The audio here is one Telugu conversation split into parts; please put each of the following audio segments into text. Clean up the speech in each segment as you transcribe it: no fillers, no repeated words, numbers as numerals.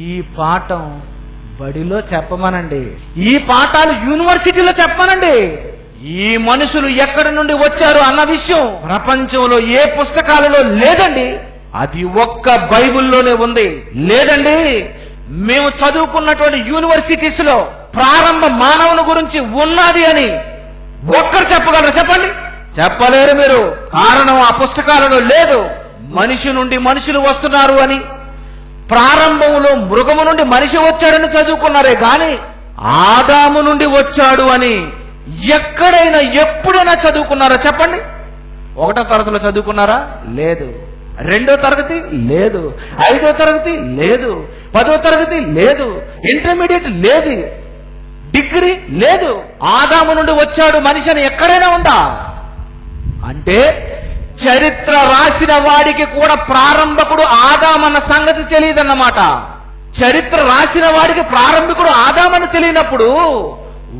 ఈ పాఠం బడిలో చెప్పమనండి, ఈ పాఠాలు యూనివర్సిటీలో చెప్పమనండి. ఈ మనుషులు ఎక్కడి నుండి వచ్చారు అన్న విషయం ప్రపంచంలో ఏ పుస్తకాలలో లేదండి. అది ఒక్క బైబిల్లోనే ఉంది. లేదండి, మేము చదువుకున్నటువంటి యూనివర్సిటీస్ లో ప్రారంభ మానవుని గురించి ఉన్నది అని ఒక్కరు చెప్పగలరు? చెప్పండి. చెప్పలేరు మీరు. కారణం ఆ పుస్తకాలలో లేదు. మనిషి నుండి మనుషులు వస్తున్నారు అని, ప్రారంభంలో మృగము నుండి మనిషి వచ్చాడని చదువుకున్నారే గాని ఆదాము నుండి వచ్చాడు అని ఎక్కడైనా ఎప్పుడైనా చదువుకున్నారా? చెప్పండి. 1వ తరగతిలో చదువుకున్నారా? లేదు. 2వ తరగతి లేదు. 5వ తరగతి లేదు. 10వ తరగతి లేదు. ఇంటర్మీడియట్ లేదు. డిగ్రీ లేదు. ఆదాము నుండి వచ్చాడు మనిషి అని ఎక్కడైనా ఉందా? అంటే చరిత్ర రాసిన వాడికి కూడా ప్రారంభకుడు ఆదామన్న సంగతి తెలియదన్నమాట. చరిత్ర రాసిన వాడికి ప్రారంభికుడు ఆదామని తెలియనప్పుడు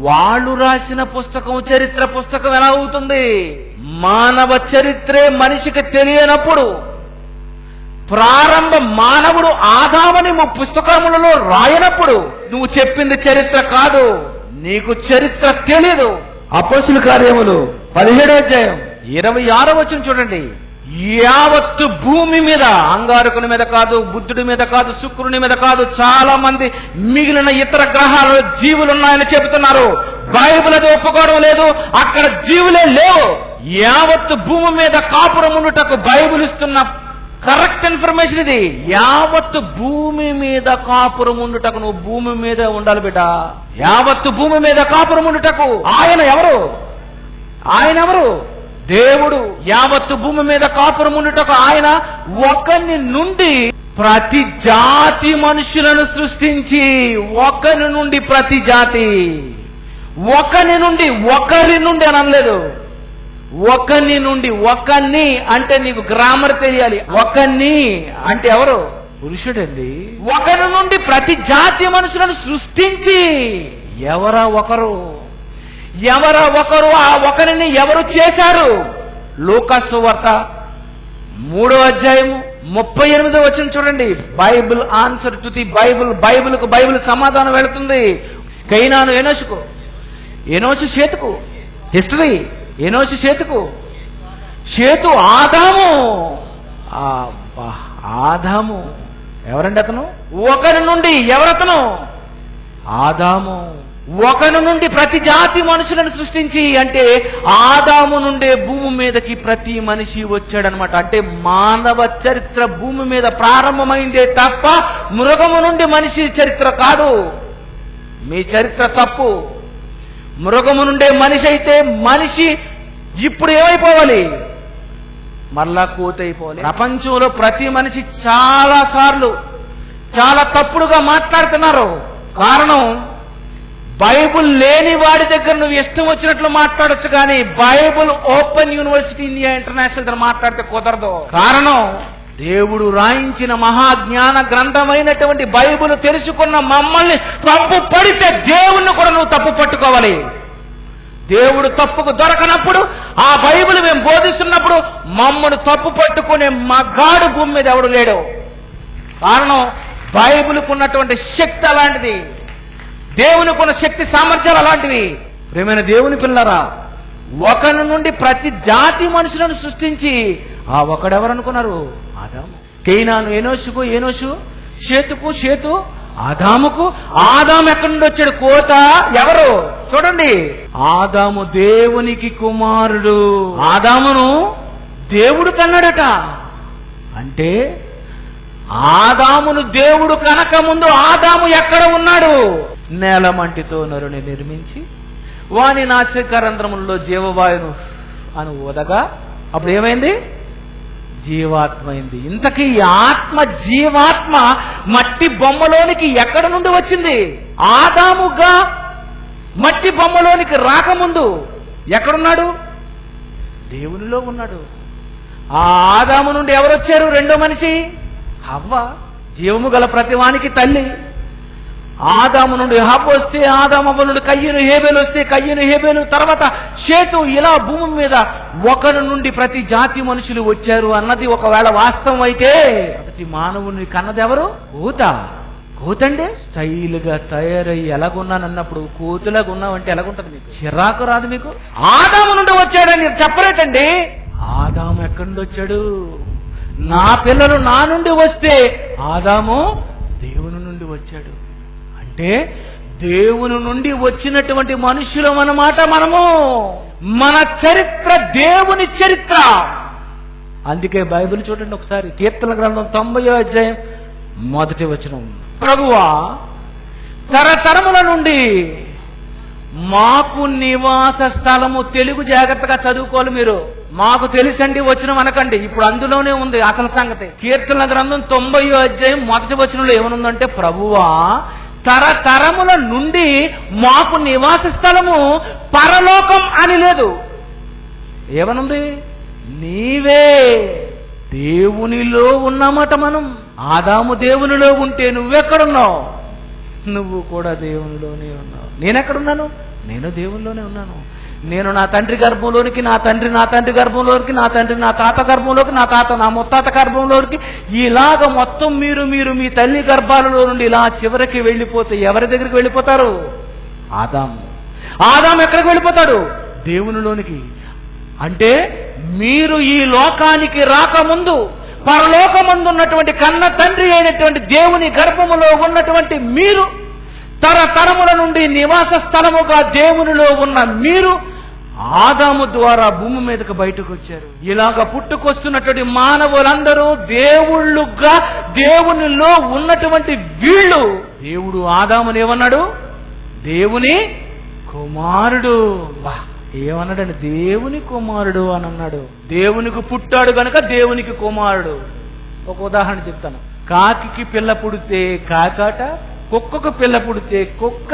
వాళ్ళు రాసిన పుస్తకం చరిత్ర పుస్తకం ఎలా అవుతుంది? మానవ చరిత్రే మనిషికి తెలియనప్పుడు ప్రారంభ మానవుడు ఆదామని పుస్తకములలో రాయనప్పుడు నువ్వు చెప్పింది చరిత్ర కాదు, నీకు చరిత్ర తెలియదు. అపోస్తుల కార్యములు 17వ అధ్యాయం 26వ వచనం చూడండి. యావత్తు భూమి మీద, అంగారకుని మీద కాదు, బుద్ధుడి మీద కాదు, శుక్రుని మీద కాదు, చాలా మంది మిగిలిన ఇతర గ్రహాలలో జీవులున్నాయని చెబుతున్నారు. బైబిల్ అది ఒప్పుకోవడం లేదు. అక్కడ జీవులే లేవు. యావత్తు భూమి మీద కాపురం ఉండుటకు బైబిల్ ఇస్తున్న కరెక్ట్ ఇన్ఫర్మేషన్ ఇది. యావత్తు భూమి మీద కాపురం ఉండుటకు నువ్వు భూమి మీద ఉండాలి బిడ్డ. యావత్తు భూమి మీద కాపురం ఉండుటకు ఆయన ఎవరు? ఆయన ఎవరు? దేవుడు. యావత్తు భూమి మీద కాపురం ఉండుటకు ఆయన ఒకని నుండి ప్రతి జాతి మనుషులను సృష్టించి, ఒకని నుండి ప్రతి జాతి, ఒకని నుండి ఒకరి నుండి అని అనలేదు. ఒకని నుండి, ఒకని అంటే నీకు గ్రామర్ తెలియాలి. ఒకని అంటే ఎవరు? పురుషుడండి. ఒకరి నుండి ప్రతి జాతి మనుషులను సృష్టించి, ఎవరా ఒకరు? ఎవరా ఒకరు? ఆ ఒకరిని ఎవరు చేశారు? లూకాసు సువార్త 3వ అధ్యాయము 38వ వచనం చూడండి. Bible answer to the Bible. బైబిల్కు బైబిల్ సమాధానం వెళుతుంది. కైనాను ఎనోషుకు, ఎనోషు షేతుకు. హిస్టరీ ఎనోషు షేతుకు, షేతు ఆదాము. ఆదాము ఎవరండి? అతను ఒకరి నుండి. ఎవరతను? ఆదాము. ఒకరి నుండి ప్రతి జాతి మనుషులను సృష్టించి, అంటే ఆదాము నుండే భూమి మీదకి ప్రతి మనిషి వచ్చాడనమాట. అంటే మానవ చరిత్ర భూమి మీద ప్రారంభమైందే తప్ప మృగము నుండి మనిషి చరిత్ర కాదు. మీ చరిత్ర తప్పు. మృగము నుండే మనిషి అయితే మనిషి ఇప్పుడు ఏమైపోవాలి? మళ్ళా కోతైపోవాలి. ప్రపంచంలో ప్రతి మనిషి చాలా సార్లు చాలా తప్పుడుగా మాట్లాడుతున్నారు. కారణం, బైబుల్ లేని వాడి దగ్గర నువ్వు ఇష్టం వచ్చినట్లు మాట్లాడొచ్చు, కానీ Bible open university India international మాట్లాడితే కుదరదు. కారణం, దేవుడు రాయించిన మహాజ్ఞాన గ్రంథమైనటువంటి బైబుల్ తెలుసుకున్న మమ్మల్ని తప్పు పడితే దేవుణ్ణి కూడా నువ్వు తప్పు పట్టుకోవాలి. దేవుడు తప్పుకు దొరకనప్పుడు, ఆ బైబిల్ మేము బోధిస్తున్నప్పుడు మమ్మల్ని తప్పు పట్టుకునే మగాడు భూమి మీద ఎవడు లేడు. కారణం, బైబిల్కు ఉన్నటువంటి శక్తి అలాంటిది. దేవునికి ఉన్న శక్తి సామర్థ్యాలు అలాంటివి. ప్రియమైన దేవుని పిల్లరా, ఒకరి నుండి ప్రతి జాతి మనుషులను సృష్టించి, ఆ ఒకడెవరనుకున్నారు? ఆదాము. కైనాను ఎనోషుకు, ఎనోషు షేతుకు, షేతు ఆదాముకు. ఆదాము ఎక్కడి నుండి వచ్చాడు? కోత. ఎవరు? చూడండి, ఆదాము దేవునికి కుమారుడు. ఆదామును దేవుడు కన్నాడట. అంటే ఆదామును దేవుడు కనక ముందు ఆదాము ఎక్కడ ఉన్నాడు? నేలమంటితో నరుని నిర్మించి వాని నాసికారంధ్రములలో జీవవాయును అని ఊదగా అప్పుడు ఏమైంది? జీవాత్మైంది. ఇంతకీ ఈ ఆత్మ, జీవాత్మ మట్టి బొమ్మలోనికి ఎక్కడ నుండి వచ్చింది? ఆదాముగా మట్టి బొమ్మలోనికి రాకముందు ఎక్కడున్నాడు? దేవునిలో ఉన్నాడు. ఆ ఆదాము నుండి ఎవరు వచ్చారు? రెండో మనిషి హవ్వ. జీవము గల ప్రతివానికి తల్లి. ఆదాము నుండి హవ్వ వస్తే, ఆదాము నుండి కయ్యను హేబేలు వస్తే, కయ్యను హేబేలు తర్వాత షేతు. ఇలా భూమి మీద ఒకరి నుండి ప్రతి జాతి మనుషులు వచ్చారు అన్నది ఒకవేళ వాస్తవం అయితే, ప్రతి మానవుని కన్నది ఎవరు? కోత. కోతండి స్టైల్గా తయారయ్యి ఎలాగున్నానన్నప్పుడు కోతులాగా ఉన్నావంటే ఎలాగుంటది మీకు? చిరాకు రాదు మీకు? ఆదాము నుండి వచ్చాడని చెప్పలేదండి. ఆదాము ఎక్కడి నుండి వచ్చాడు? నా పిల్లలు నా నుండి వస్తే ఆదాము దేవుని నుండి వచ్చాడు. అంటే దేవుని నుండి వచ్చినటువంటి మనుషులం అన్నమాట మనము. మన చరిత్ర దేవుని చరిత్ర. అందుకే బైబిల్ చూడండి ఒకసారి, కీర్తన గ్రంథం 90వ అధ్యాయం 1వ వచనం. ప్రభువా, తరతరముల నుండి మాకు నివాస స్థలము. తెలుగు జాగ్రత్తగా చదువుకోవాలి మీరు. మాకు తెలుసండి వచనం అనకండి, ఇప్పుడు అందులోనే ఉంది అసలు సంగతి. కీర్తన గ్రంథం 90వ అధ్యాయం 1వ వచనంలో ఏమనుందంటే, ప్రభువా తరతరముల నుండి మాకు నివాస స్థలము పరలోకం అని లేదు. ఏమనుంది? నీవే. దేవునిలో ఉన్నామట మనం. ఆదాము దేవునిలో ఉంటే నువ్వెక్కడున్నావు? నువ్వు కూడా దేవునిలోనే ఉన్నావు. నేనెక్కడున్నాను? నేను దేవునిలోనే ఉన్నాను. నేను నా తండ్రి గర్భంలోనికి, నా తండ్రి నా తండ్రి గర్భంలోనికి, నా తండ్రి నా తాత గర్భంలోకి, నా తాత నా ముత్తాత గర్భంలోనికి, ఇలాగ మొత్తం మీరు మీ తల్లి గర్భాలలో నుండి ఇలా చివరికి వెళ్ళిపోతే ఎవరి దగ్గరికి వెళ్ళిపోతారు? ఆదాము. ఆదాము ఎక్కడికి వెళ్ళిపోతాడు? దేవునిలోనికి. అంటే మీరు ఈ లోకానికి రాకముందు పరలోకమందు ఉన్నటువంటి కన్న తండ్రి అయినటువంటి దేవుని గర్భములో ఉన్నటువంటి మీరు, తరతరముల నుండి నివాస స్థలముగా దేవునిలో ఉన్న మీరు ఆదాము ద్వారా భూమి మీదకి బయటకు వచ్చారు. ఇలాగ పుట్టుకొస్తున్నటువంటి మానవులందరూ దేవుళ్ళుగా దేవునిలో ఉన్నటువంటి వీళ్ళు. దేవుడు ఆదాముని ఏమన్నాడు? దేవుని కుమారుడు. ఏమన్నాడండి? దేవుని కుమారుడు అని అన్నాడు. దేవునికి పుట్టాడు గనక దేవునికి కుమారుడు. ఒక ఉదాహరణ చెప్తాను. కాకికి పిల్ల పుడితే కాకాట, కుక్కకు పిల్ల పుడితే కుక్క,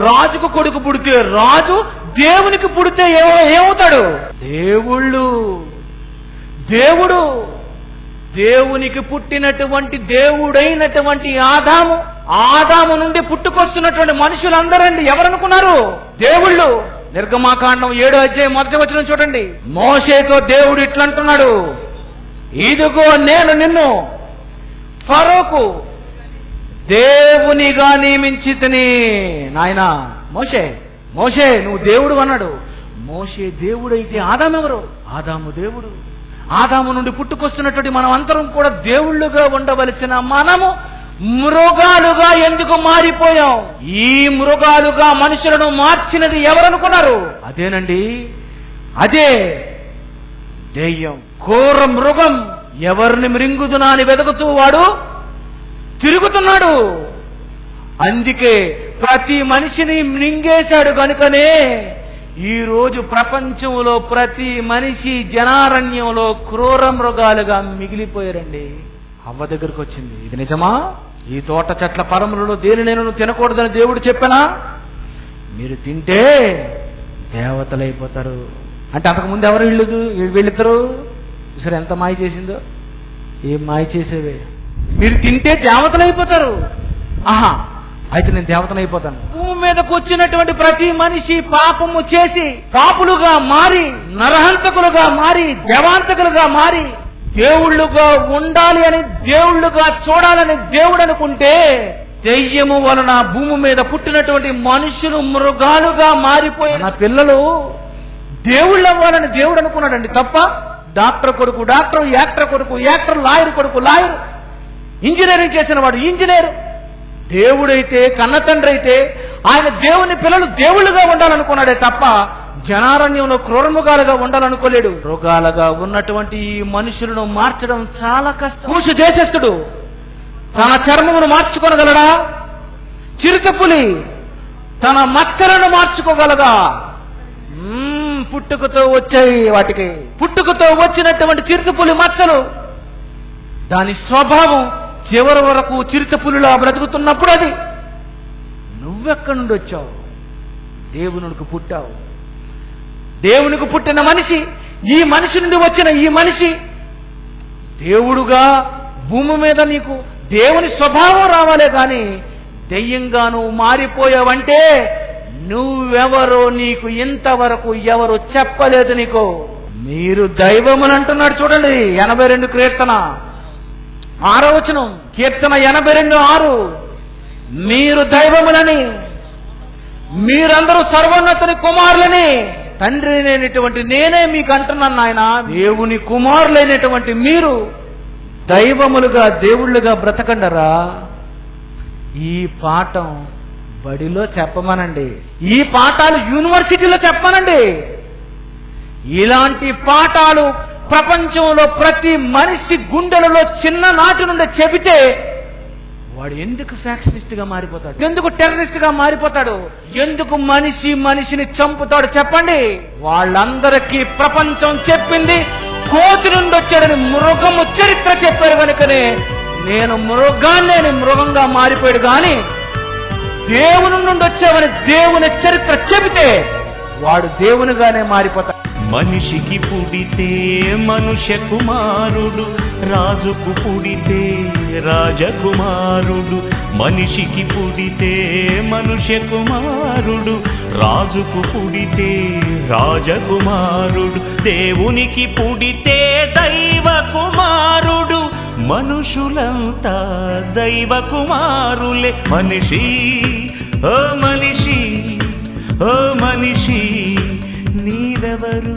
రాజుకు కొడుకు పుడితే రాజు, దేవునికి పుడితే ఏమవుతాడు? దేవుళ్ళు. దేవుడు. దేవునికి పుట్టినటువంటి దేవుడైనటువంటి ఆదాము నుండి పుట్టుకొస్తున్నటువంటి మనుషులందరండి ఎవరనుకున్నారు? దేవుళ్ళు. నిర్గమాకాండం 7వ అధ్యాయం 1వ వచనం చూడండి. మోషేతో దేవుడు ఇట్లంటున్నాడు, ఇదిగో నేను నిన్ను ఫరోకు దేవునిగా నియమించితిని. నాయనా మోషే నువ్వు దేవుడు అన్నాడు. మోషే దేవుడైతే ఆదాము ఎవరు? ఆదాము దేవుడు. ఆదాము నుండి పుట్టుకొస్తున్నటువంటి మనం అందరం కూడా దేవుళ్ళుగా ఉండవలసిన మనము మృగాలుగా ఎందుకు మారిపోయాం? ఈ మృగాలుగా మనుషులను మార్చినది ఎవరనుకున్నారు? అదేనండి, అదే దెయ్యం. ఘోర మృగం. ఎవరిని మృంగుదునా అని వెతుకుతూ వాడు తిరుగుతున్నాడు. అందుకే ప్రతి మనిషిని మృంగేశాడు కనుకనే ఈ రోజు ప్రపంచంలో ప్రతి మనిషి జనారణ్యంలో క్రూర మృగాలుగా మిగిలిపోయారండి. అవ్వ దగ్గరకు వచ్చింది, ఇది నిజమా? ఈ తోట చెట్ల పరములలో దేనినైనా తినకూడదని దేవుడు చెప్పనా? మీరు తింటే దేవతలైపోతారు అంటే అంతకుముందు ఎవరు వీళ్ళిద్దరు సరే ఎంత మాయ చేసిందో? ఏం మాయ చేసేవే? మీరు తింటే దేవతలైపోతారు. ఆహా, అయితే నేను దేవతనైపోతాను. భూమి మీదకు వచ్చినటువంటి ప్రతి మనిషి పాపము చేసి పాపులుగా మారి, నరహంతకులుగా మారి, దేవాంతకులుగా మారి, దేవుళ్ళుగా ఉండాలి అని, దేవుళ్ళుగా చూడాలని దేవుడు అనుకుంటే, దెయ్యము వలన భూమి మీద పుట్టినటువంటి మనుషులు మృగాలుగా మారిపోయిన పిల్లలు దేవుళ్ళు అవ్వాలని దేవుడు అనుకున్నాడండి. తప్ప డాక్టర్ కొడుకు డాక్టర్, యాక్టర్ కొడుకు యాక్టర్, లాయర్ కొడుకు లాయర్, ఇంజనీరింగ్ చేసిన వాడు ఇంజనీర్. దేవుడైతే కన్న తండ్రి అయితే ఆయన దేవుని పిల్లలు దేవుళ్ళుగా ఉండాలనుకున్నాడే తప్ప జనారణ్యంలో క్రూరముగాలుగా ఉండాలనుకోలేడు. మృగాలుగా ఉన్నటువంటి ఈ మనుషులను మార్చడం చాలా కష్టం. కూసు దేశస్థుడు తన చర్మమును మార్చుకోగలడా? చిరుతపులి తన మచ్చలను మార్చుకోగలదా? పుట్టుకతో వచ్చాయి వాటికి. పుట్టుకతో వచ్చినటువంటి చిరుతపులి మచ్చలు, దాని స్వభావం చివరి వరకు చిరుతపులిలా బ్రతుకుతున్నప్పుడు అది నువ్వెక్కడి నుండి వచ్చావు? దేవునికి పుట్టావు. దేవునికి పుట్టిన మనిషి, ఈ మనిషి నుండి వచ్చిన ఈ మనిషి దేవుడుగా భూమి మీద నీకు దేవుని స్వభావం రావాలే కానీ దెయ్యంగా నువ్వు మారిపోయావంటే నువ్వెవరో నీకు ఇంతవరకు ఎవరు చెప్పలేదు నీకు. మీరు దైవమని అంటున్నాడు చూడండి 82 కీర్తన. 6వ వచనం, కీర్తన 82:6, మీరు దైవములని, మీరందరూ సర్వోన్నతుని కుమారులని, తండ్రి లేనటువంటి నేనే మీకు అంటున్నాను నాయన, దేవుని కుమారులైనటువంటి మీరు దైవములుగా దేవుళ్ళుగా బ్రతకండరా. ఈ పాఠం బడిలో చెప్పమనండి, ఈ పాఠాలు యూనివర్సిటీలో చెప్పమనండి. ఇలాంటి పాఠాలు ప్రపంచంలో ప్రతి మనిషి గుండెలలో చిన్ననాటి నుండి చెబితే వాడు ఎందుకు ఫ్యాక్షనిస్ట్ గా మారిపోతాడు, ఎందుకు టెర్రరిస్ట్ గా మారిపోతాడు, ఎందుకు మనిషిని చంపుతాడు చెప్పండి. వాళ్ళందరికీ ప్రపంచం చెప్పింది కోతి నుండి వచ్చాడని, మృగము చరిత్ర చెప్పారు కనుకనే నేను మృగంగా మారిపోయాడు. కానీ దేవుని నుండి వచ్చావని దేవుని చరిత్ర చెబితే వాడు దేవునిగానే మారిపోతాడు. మనిషికి పుడితే మనుష్య కుమారుడు, రాజుకు పుడితే రాజకుమారుడు. మనిషికి పుడితే మనుష్య కుమారుడు, రాజుకు పుడితే రాజకుమారుడు. దేవునికి పుడితే దైవ కుమారుడు, మనుషులంతా దైవ కుమారులే. మనిషి ఓ మనిషి, ఓ మనిషి నీవెవరు?